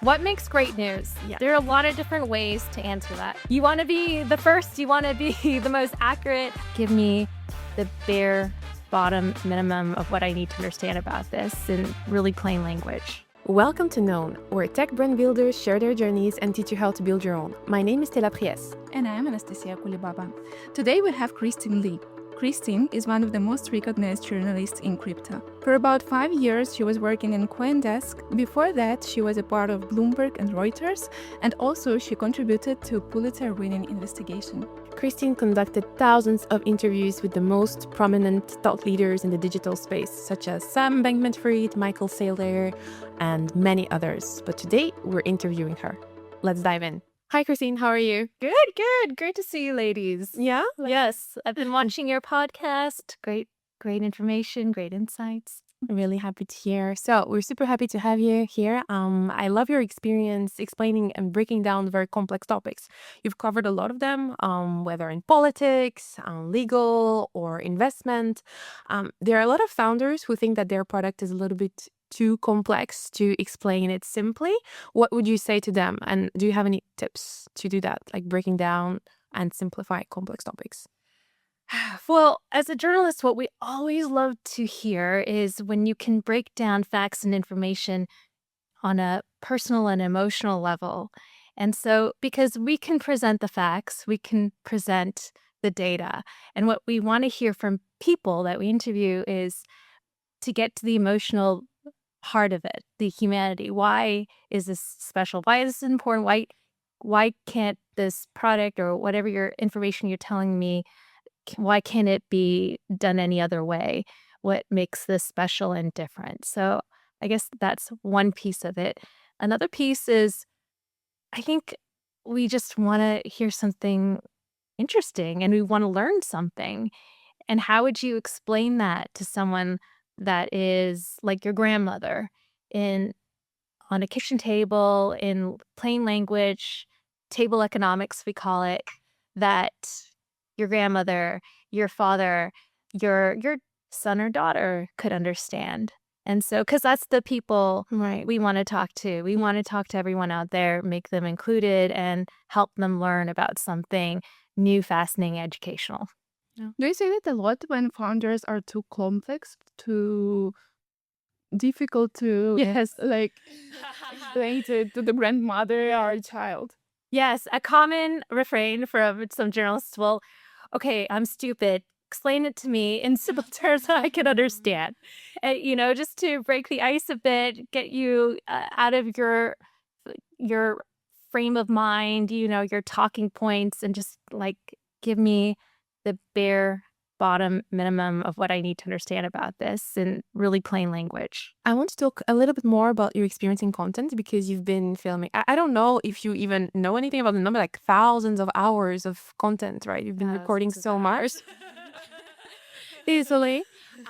What makes great news? Yeah. There are a lot of different ways to answer that. You want to be the first, you want to be the most accurate. Give me the bare bottom minimum of what I need to understand about this in really plain language. Welcome to Known, where tech brand builders share their journeys and teach you how to build your own. My name is Stella Friaisse. And I'm Anastasiia Kulibaba. Today we have Christine Lee. Christine is one of the most recognized journalists in crypto. For about 5 years, she was working in CoinDesk. Before that, she was a part of Bloomberg and Reuters, and also she contributed to Pulitzer-winning investigation. Christine conducted thousands of interviews with the most prominent thought leaders in the digital space, such as Sam Bankman-Fried, Michael Saylor, and many others. But today, we're interviewing her. Let's dive in. Hi, Christine. How are you? Good. Great to see you, ladies. Yeah? Yes, I've been watching your podcast. Great information, great insights. Really happy to hear. So we're super happy to have you here. I love your experience explaining and breaking down very complex topics. You've covered a lot of them, whether in politics, legal, or investment. There are a lot of founders who think that their product is a little bit too complex to explain it simply. What would you say to them? And do you have any tips to do that, like breaking down and simplify complex topics? Well, as a journalist, what we always love to hear is when you can break down facts and information on a personal and emotional level. And so, because we can present the facts, we can present the data. And what we want to hear from people that we interview is to get to the emotional heart of it, the humanity. Why is this special? Why is this important? Why can't this product or whatever your information you're telling me, why can't it be done any other way? What makes this special and different? So I guess that's one piece of it. Another piece is I think we just want to hear something interesting and we want to learn something. And how would you explain that to someone that is like your grandmother on a kitchen table in plain language, table economics, we call it, that your grandmother, your father, your son or daughter could understand? And so, because that's the people we want to talk to. We want to talk to everyone out there, make them included, and help them learn about something new, fascinating, educational. Do you say that a lot when founders are too complex, too difficult to explain to the grandmother or child? Yes, a common refrain from some journalists will, okay, I'm stupid. Explain it to me in simple terms that I can understand. Just to break the ice a bit, get you out of your frame of mind, your talking points, and just like give me the bare bottom minimum of what I need to understand about this in really plain language. I want to talk a little bit more about your experience in content because you've been filming. I don't know if you even know anything about the number, like thousands of hours of content, right? You've been recording so much. Easily.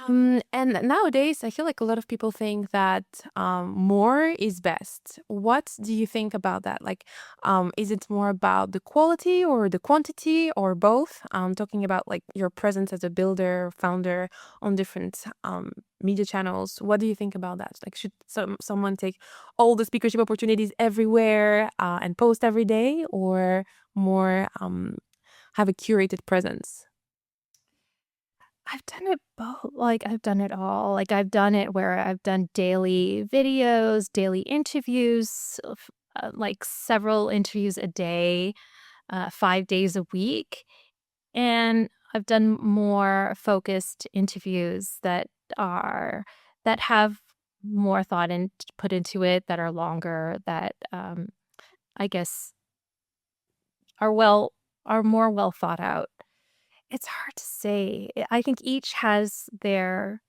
And nowadays, I feel like a lot of people think that more is best. What do you think about that? Like, is it more about the quality or the quantity or both? Talking about like your presence as a builder, founder on different media channels. What do you think about that? Like, should someone take all the speakership opportunities everywhere and post every day, or more have a curated presence? I've done it both. Like, I've done it all. Like, I've done it where I've done daily videos, daily interviews, like several interviews a day, 5 days a week. And I've done more focused interviews that have more thought put into it, that are longer, that I guess are more well thought out. It's hard to say. I think each has their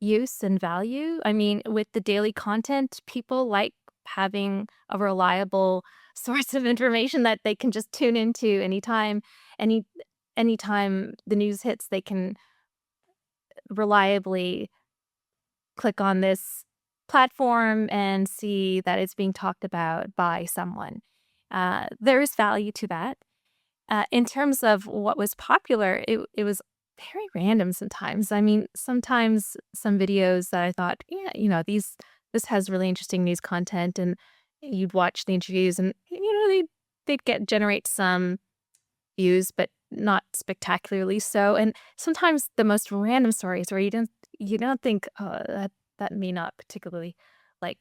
use and value. I mean, with the daily content, people like having a reliable source of information that they can just tune into anytime. Anytime the news hits, they can reliably click on this platform and see that it's being talked about by someone. There is value to that. In terms of what was popular, it was very random sometimes. I mean, sometimes some videos that I thought, this has really interesting news content, and you'd watch the interviews and, they'd generate some views, but not spectacularly so. And sometimes the most random stories where you don't think, oh, that may not particularly like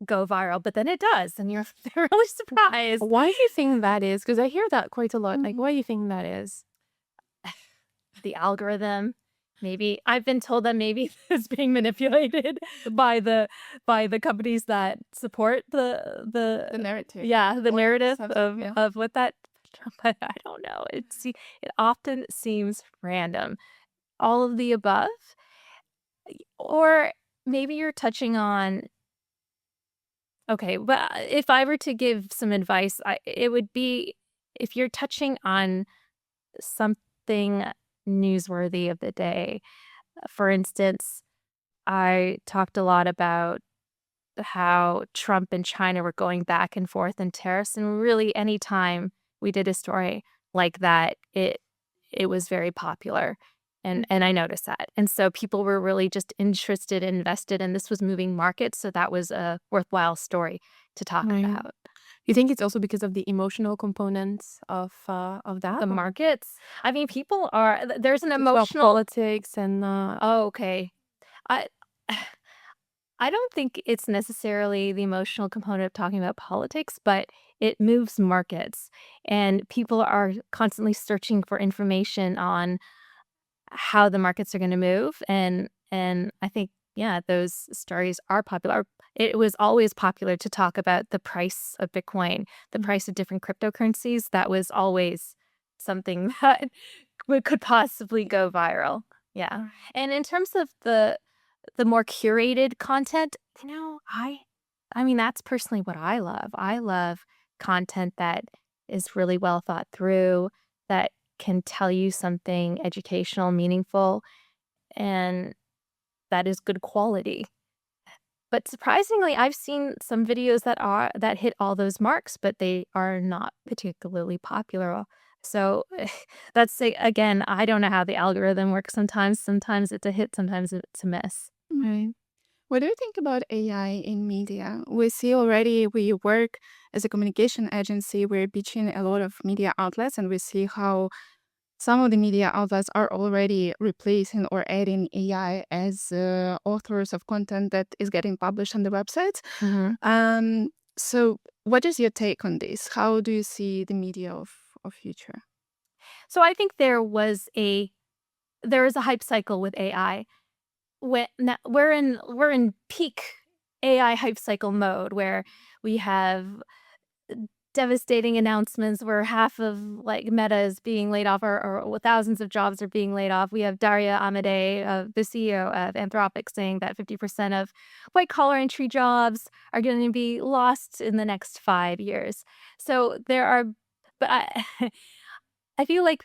go viral, but then it does, and you're really surprised. Why do you think that is? Because I hear that quite a lot. Like, Mhm. why do you think that is? The algorithm, maybe I've been told that maybe it's being manipulated by the companies that support The narrative. the narrative Yeah. of what that. But I don't know. It often seems random. All of the above, or maybe you're touching on. Okay, but if I were to give some advice, it would be if you're touching on something newsworthy of the day. For instance, I talked a lot about how Trump and China were going back and forth in tariffs, and really anytime we did a story like that, it was very popular. And I noticed that. And so people were really just interested, invested, and this was moving markets, so that was a worthwhile story to talk Right. about. You think it's also because of the emotional components of that? The markets, I mean, people are there's an It's about emotional. politics and Oh, okay. I I don't think it's necessarily the emotional component of talking about politics, but it moves markets, and people are constantly searching for information on how the markets are gonna move, and I think, yeah, those stories are popular. It was always popular to talk about the price of Bitcoin, the price of different cryptocurrencies. That was always something that could possibly go viral. Yeah. And in terms of the more curated content, I mean, that's personally what I love. I love content that is really well thought through, that can tell you something educational, meaningful, and that is good quality. But surprisingly, I've seen some videos that hit all those marks, but they are not particularly popular. So again, I don't know how the algorithm works sometimes. Sometimes it's a hit, sometimes it's a miss. Right. What do you think about AI in media? We see already we work as a communication agency. We're pitching a lot of media outlets, and we see how some of the media outlets are already replacing or adding AI as authors of content that is getting published on the websites. Mhm. So, what is your take on this? How do you see the media of future? So I think there is a hype cycle with AI. We're in peak AI hype cycle mode where we have devastating announcements where half of like Meta is being laid off, or thousands of jobs are being laid off. We have Dario Amodei, the CEO of Anthropic, saying that 50% of white collar entry jobs are going to be lost in the next 5 years. So there are, but I feel like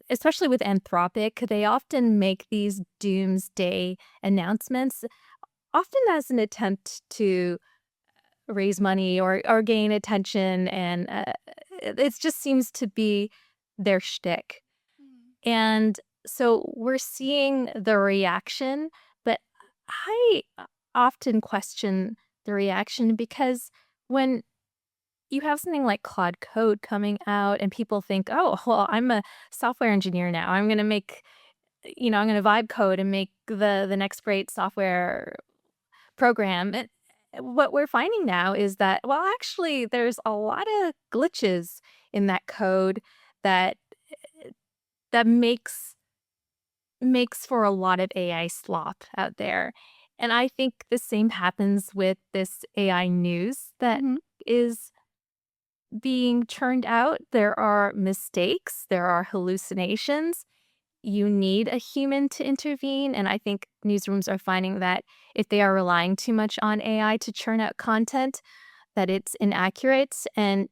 especially with Anthropic, they often make these doomsday announcements, often as an attempt to raise money or gain attention, and it just seems to be their shtick. And so we're seeing the reaction, but I often question the reaction because when you have something like Claude Code coming out and people think, oh, well, I'm a software engineer now. I'm going to I'm going to vibe code and make the next great software program. And what we're finding now is that, well, actually, there's a lot of glitches in that code that that makes for a lot of AI slop out there. And I think the same happens with this AI news that Mhm. is being churned out. There are mistakes, there are hallucinations. You need a human to intervene. And I think newsrooms are finding that if they are relying too much on AI to churn out content, that it's inaccurate. And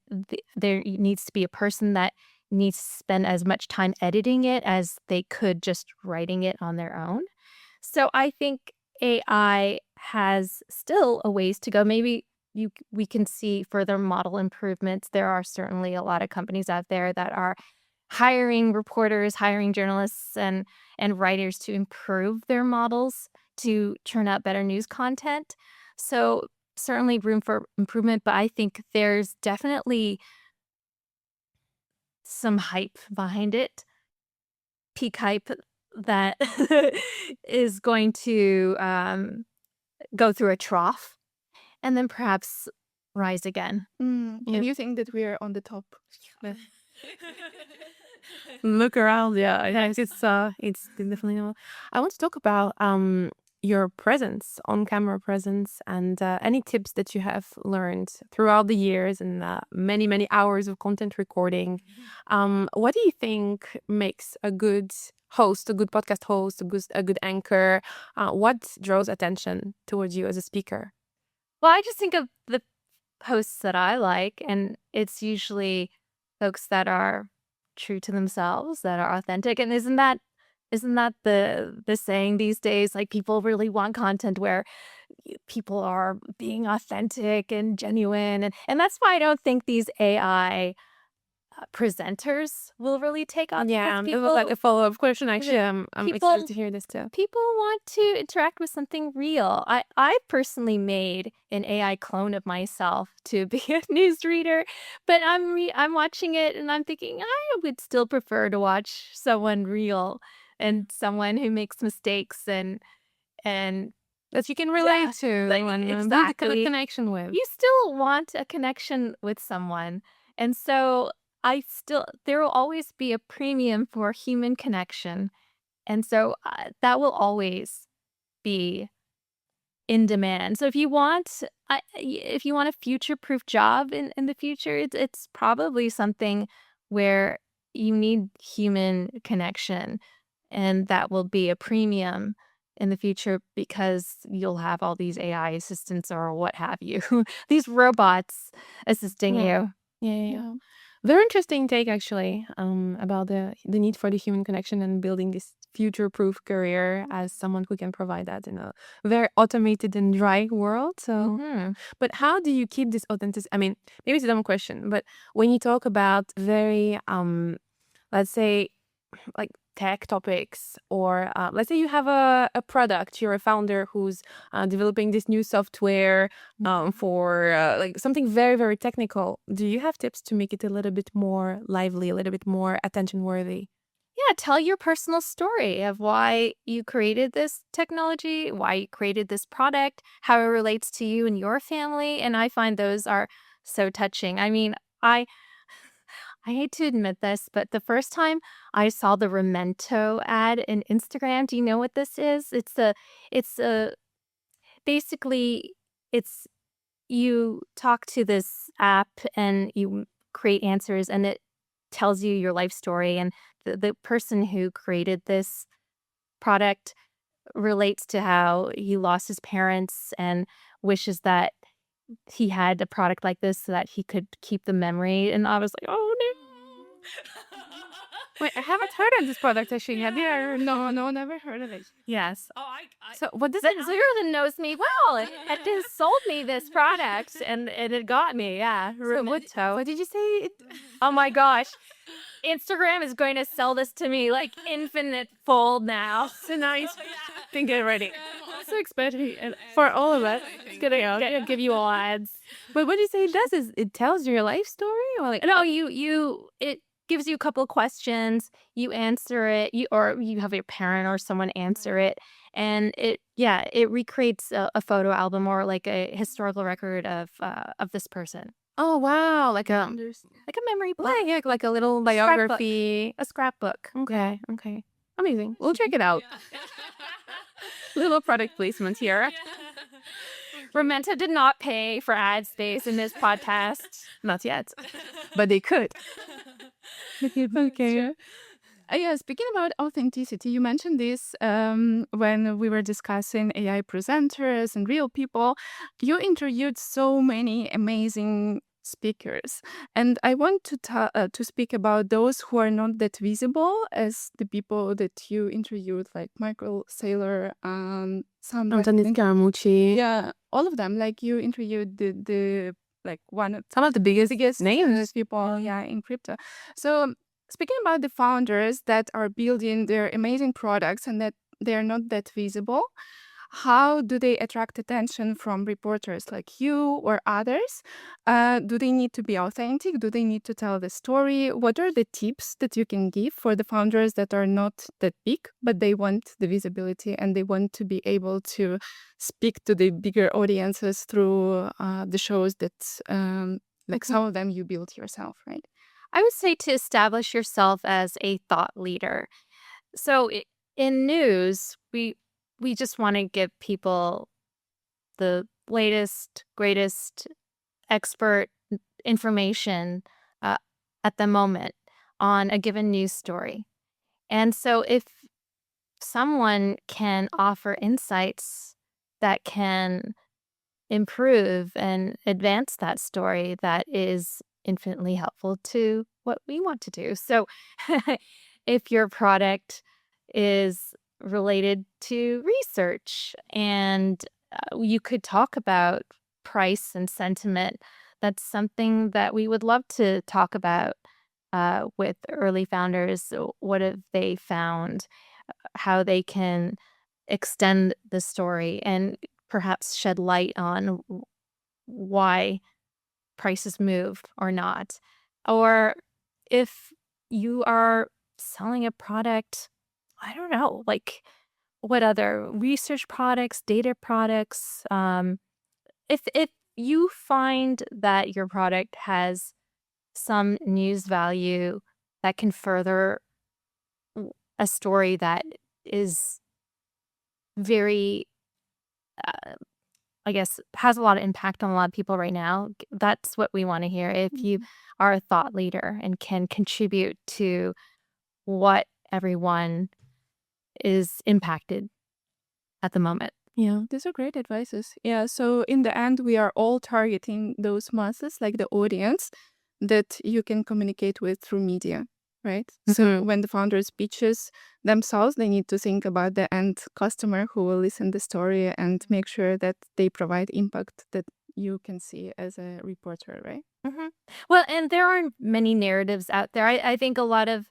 there needs to be a person that needs to spend as much time editing it as they could just writing it on their own. So I think AI has still a ways to go. Maybe we can see further model improvements. There are certainly a lot of companies out there that are hiring reporters, hiring journalists and writers to improve their models to churn out better news content. So certainly room for improvement, but I think there's definitely some hype behind it, peak hype that is going to go through a trough and then perhaps rise again. And you think that we're on the top? Look around, yeah. I think it's definitely not. I want to talk about your presence, on-camera presence, and any tips that you have learned throughout the years and many hours of content recording. What do you think makes a good host, a good podcast host, a good anchor? What draws attention towards you as a speaker? Well, I just think of the hosts that I like, and it's usually folks that are true to themselves, that are authentic. And isn't that the saying these days? Like, people really want content where people are being authentic and genuine, and that's why I don't think these AI presenters will really take off. Yeah, because it was like a follow-up question. Actually, I'm people- excited to hear this too. people want to interact with something real. I personally made an AI clone of myself to be a newsreader, but I'm watching it and I'm thinking I would still prefer to watch someone real and someone who makes mistakes and That you can relate to like, and build a exactly. connection with. You still want a connection with someone. And so there will always be a premium for human connection. And so that will always be in demand. So if you want a future-proof job in the future, it's probably something where you need human connection, and that will be a premium in the future because you'll have all these AI assistants or what have you, these robots assisting you. Yeah. Very interesting take, actually, about the need for the human connection and building this future-proof career as someone who can provide that in a very automated and dry world. So, but how do you keep this authenticity? I mean, maybe it's a dumb question, but when you talk about very, let's say, like tech topics, or let's say you have a product, you're a founder who's developing this new software for like something very technical, do you have tips to make it a little bit more lively, a little bit more attention worthy? Yeah, tell your personal story of why you created this technology, why you created this product, how it relates to you and your family, and I find those are so touching. I mean, I hate to admit this, but the first time I saw the Memento ad in Instagram, do you know what this is? Basically, it's you talk to this app and you create answers, and it tells you your life story. And the person who created this product relates to how he lost his parents and wishes that he had a product like this so that he could keep the memory. And I was like, oh no. Wait, I haven't heard of this product, actually. Have you ever? No, never heard of it. Yes. So what does That it? Zero knows me well. It just sold me this product and it got me. Yeah. So what did you say? Oh my gosh. Instagram is going to sell this to me like infinite fold now. So nice. Then get ready. I'm so excited. And For all of us. it's gonna give you all ads. But what do you say it does is it tells your life story, or like No, it gives you a couple of questions, you answer it, or you have your parent or someone answer it, and it recreates a photo album or like a historical record of this person. oh wow, Like a memory book. like a little biography. A scrapbook. Okay. Amazing. We'll check it out. Little product placement here. Memento did not pay for ad space in this podcast. Not yet. But they could. Okay. Yeah, speaking about authenticity, you mentioned this when we were discussing AI presenters and real people. You interviewed so many amazing speakers, and I want to speak about those who are not that visible as the people that you interviewed, like Michael Saylor, Sandra. Yeah, all of them. Like, you interviewed the like Some of the biggest names people, in crypto. So speaking about the founders that are building their amazing products and that they're not that visible, how do they attract attention from reporters like you or others? Do they need to be authentic? Do they need to tell the story? What are the tips that you can give for the founders that are not that big, but they want the visibility and they want to be able to speak to the bigger audiences through the shows that, like Mhm. some of them you built yourself, right? I would say to establish yourself as a thought leader. So in news, we just want to give people the latest, greatest expert information uh, at the moment on a given news story. And so if someone can offer insights that can improve and advance that story, that is infinitely helpful to what we want to do. So if your product is related to research and you could talk about price and sentiment, that's something that we would love to talk about with early founders. So what have they found? How they can extend the story and perhaps shed light on why prices move or not. Or if you are selling a product, I don't know, like what other research products, data products, if you find that your product has some news value that can further a story that is very I guess, has a lot of impact on a lot of people right now, that's what we wanna hear. If you are a thought leader and can contribute to what everyone is impacted at the moment. Yeah, these are great advices. Yeah, so in the end, we are all targeting those masses, like the audience that you can communicate with through media, right? So when the founders pitches themselves, they need to think about the end customer who will listen the story and make sure that they provide impact that you can see as a reporter, right? Mhm. Well, and there aren't many narratives out there. I think a lot of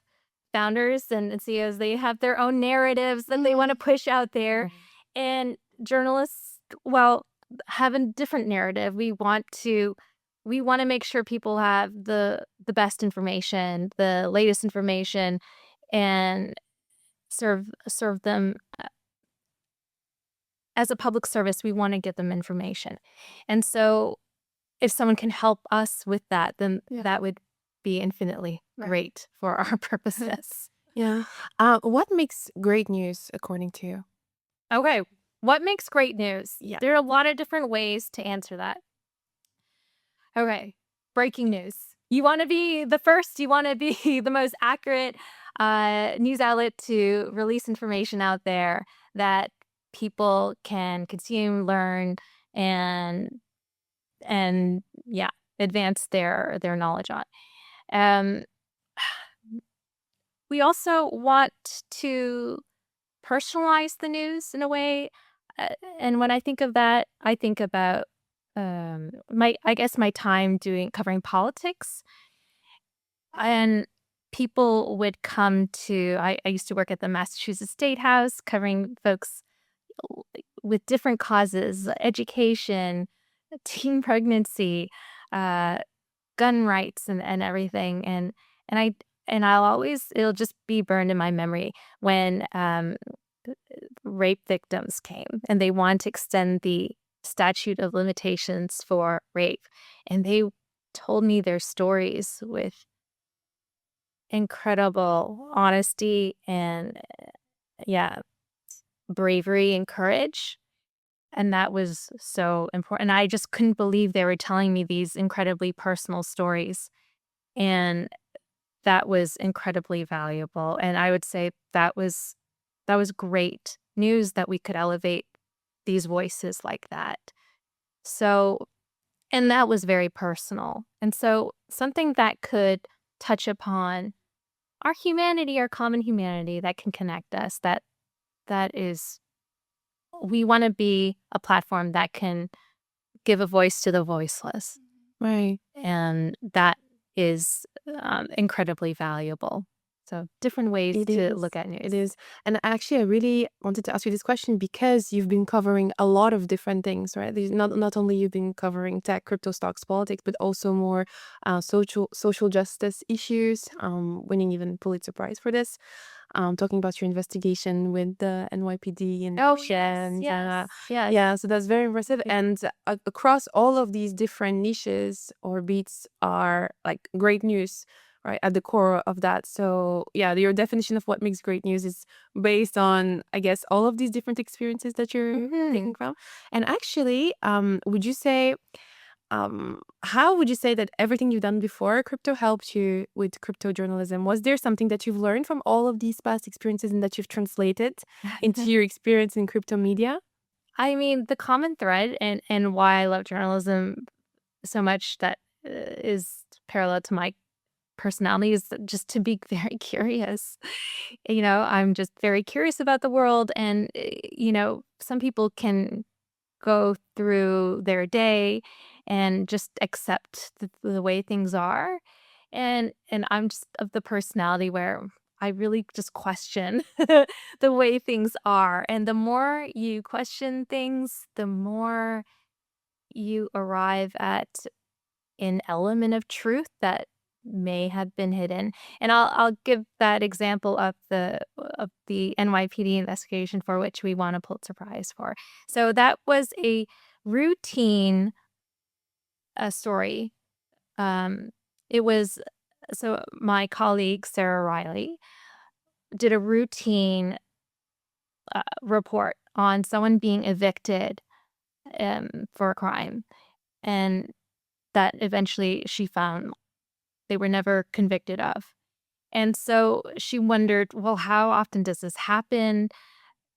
founders and CEOs, they have their own narratives that they wanna push out there, and journalists, well, have a different narrative. We wanna make sure people have the best information, the latest information, and serve them as a public service. We wanna give them information, and so if someone can help us with that, then Yeah. that would be infinitely Right. great for our purposes. Yeah. What makes great news according to you? Okay, what makes great news? Yeah. There are a lot of different ways to answer that. Okay, breaking news. You want to be the first, you want to be the most accurate news outlet to release information out there that people can consume, learn, and yeah, advance their knowledge on. Um, we also want to personalize the news in a way, and when I think of that, I think about my time covering politics, and people would come to. I used to work at the Massachusetts Statehouse covering folks with different causes, education, teen pregnancy, uh, gun rights, and everything, and I and it'll just be burned in my memory when rape victims came and they want to extend the statute of limitations for rape, and they told me their stories with incredible honesty and yeah, bravery and courage. And that was so important. I just couldn't believe they were telling me these incredibly personal stories. And that was incredibly valuable. And I would say that was great news that we could elevate these voices like that. So, and that was very personal. And so something that could touch upon our humanity, our common humanity that can connect us, that is we want to be a platform that can give a voice to the voiceless. Right. And that is incredibly valuable. So different ways It to is. look at news. It is. And actually, I really wanted to ask you this question because you've been covering a lot of different things, right? Not only you've been covering tech, crypto, stocks, politics, but also more social justice issues, winning even Pulitzer Prize for this. Talking about your investigation with the NYPD and Oh, evictions. yes. Yes. Yeah, so that's very impressive. Yeah. And across all of these different niches or beats are like great news, right, at the core of that. So yeah, your definition of what makes great news is based on, I guess, all of these different experiences that you're taking from. And actually, would you say, how would you say that everything you've done before crypto helped you with crypto journalism? Was there something that you've learned from all of these past experiences and that you've translated into your experience in crypto media? I mean, the common thread and why I love journalism so much that is parallel to my personality is just to be very curious. I'm just very curious about the world. And, some people can go through their day and just accept the way things are. And I'm just of the personality where I really just question the way things are. And the more you question things, the more you arrive at an element of truth that may have been hidden. And I'll give that example of the NYPD investigation for which we won a Pulitzer Prize for. So that was a routine story. It was so my colleague Sarah Riley did a routine report on someone being evicted for a crime, and that eventually she found they were never convicted of. And so she wondered, well, how often does this happen?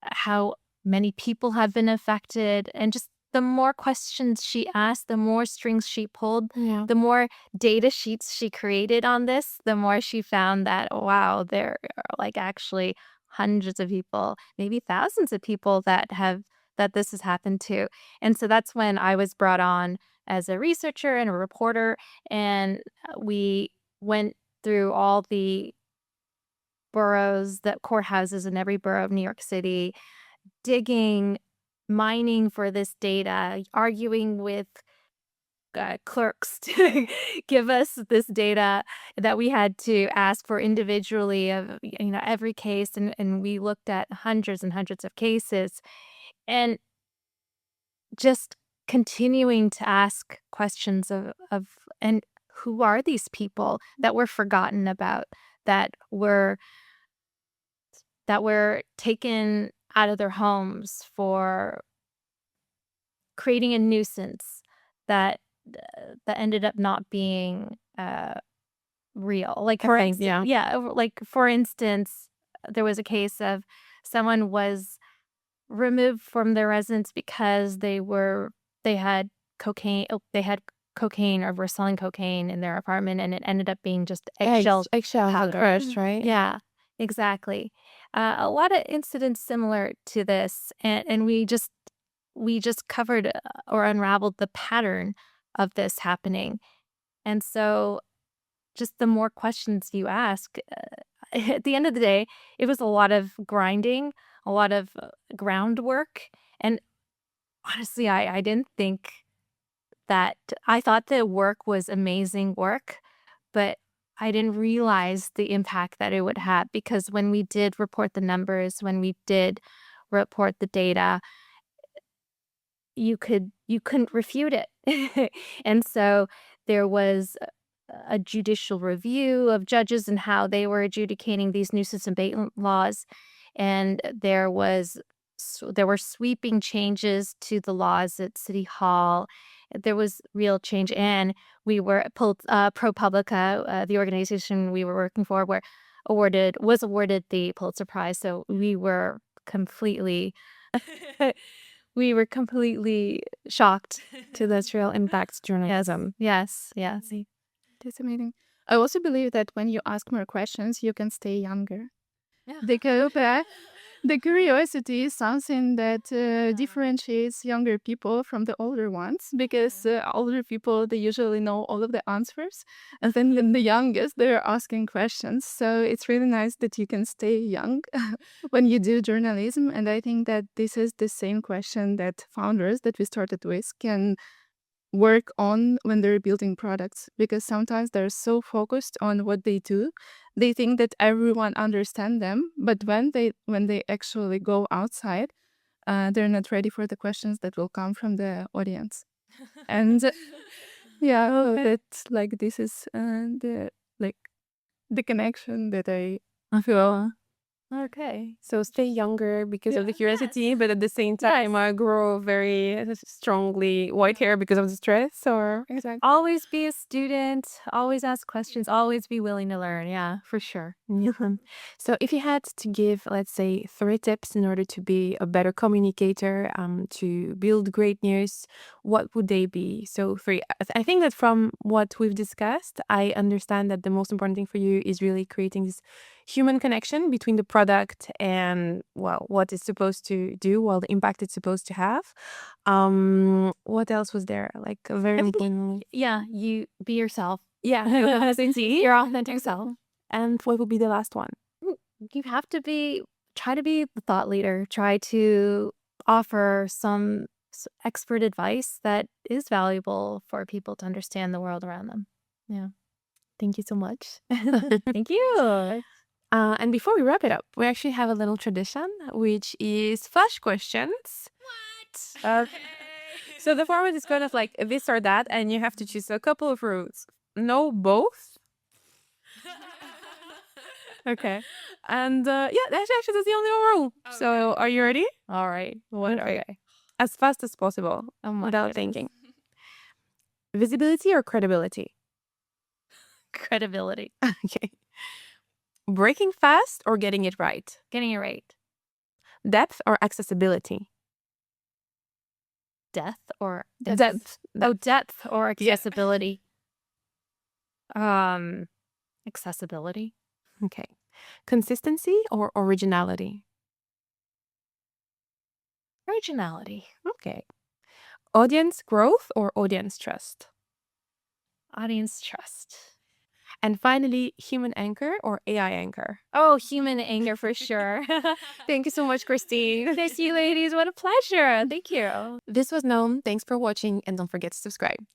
How many people have been affected? And just the more questions she asked, the more strings she pulled, Yeah. the more data sheets she created on this, the more she found that, wow, there are like actually hundreds of people, maybe thousands of people that this has happened to. And so that's when I was brought on as a researcher and a reporter, and we went through all the boroughs, the courthouses in every borough of New York City, digging, mining for this data, arguing with clerks to give us this data that we had to ask for individually of every case, and we looked at hundreds and hundreds of cases, and just continuing to ask questions of and who are these people that were forgotten about, that were taken out of their homes for creating a nuisance that that ended up not being real. Like for Okay, instance, yeah, like for instance, there was a case of someone was removed from their residence because they had cocaine or were selling cocaine in their apartment, and it ended up being just eggshell eggshell powder. crushed, right? Yeah, exactly. A lot of incidents similar to this, and we just covered or unraveled the pattern of this happening. And so, just the more questions you ask, at the end of the day, it was a lot of grinding, a lot of groundwork, and honestly, I didn't think that I thought the work was amazing work, but I didn't realize the impact that it would have, because when we did report the numbers, when we did report the data, you couldn't refute it. And so there was a judicial review of judges and how they were adjudicating these nuisance abatement laws, and there were sweeping changes to the laws at City Hall. There was real change, and we were ProPublica, the organization we were working for, was awarded the Pulitzer Prize. So we were completely shocked. To that's real impact journalism. Yes. That's amazing. I also believe that when you ask more questions, you can stay younger. Yeah. They go back. The curiosity is something that differentiates younger people from the older ones, because older people, they usually know all of the answers, and then when the youngest, they're asking questions. So it's really nice that you can stay young when you do journalism. And I think that this is the same question that founders that we started with can work on when they're building products, because sometimes they're so focused on what they do, they think that everyone understands them, but when they actually go outside, they're not ready for the questions that will come from the audience. And yeah, that's like, this is the like the connection that I feel. Okay. So stay younger because of the Yes. curiosity, but at the same time, grow very strongly white hair because of the stress, or Exactly. Always be a student, always ask questions, always be willing to learn. Yeah, for sure. Yeah. So if you had to give, let's say, 3 tips in order to be a better communicator, to build great news, what would they be? So 3. I think that from what we've discussed, I understand that the most important thing for you is really creating this human connection between the product and, well, what it's supposed to do, well, the impact it's supposed to have. What else was there? Like a very important. Yeah, you be yourself. Yeah, Your authentic self. and what would be the last one? You have to try to be the thought leader. Try to offer some expert advice that is valuable for people to understand the world around them. Yeah. Thank you so much. Thank you. And before we wrap it up, we actually have a little tradition, which is flash questions. What? So the format is kind of like this or that, and you have to choose a couple of routes. No, both. Okay. And yeah, that's the only rule. So are you ready? All right. Okay. As fast as possible, Oh my without goodness. thinking. Visibility or credibility? Credibility. Okay. Breaking fast or getting it right? Getting it right. Depth or accessibility? Depth or Depth. Oh, depth or Yeah. accessibility. Accessibility. Okay. Consistency or originality? Originality. Okay. Audience growth or audience trust? Audience trust. And finally, human anchor or AI anchor? Oh, human anger for sure. Thank you so much, Christine. Thank you, ladies. What a pleasure. Thank you. This was Known. Thanks for watching, and don't forget to subscribe.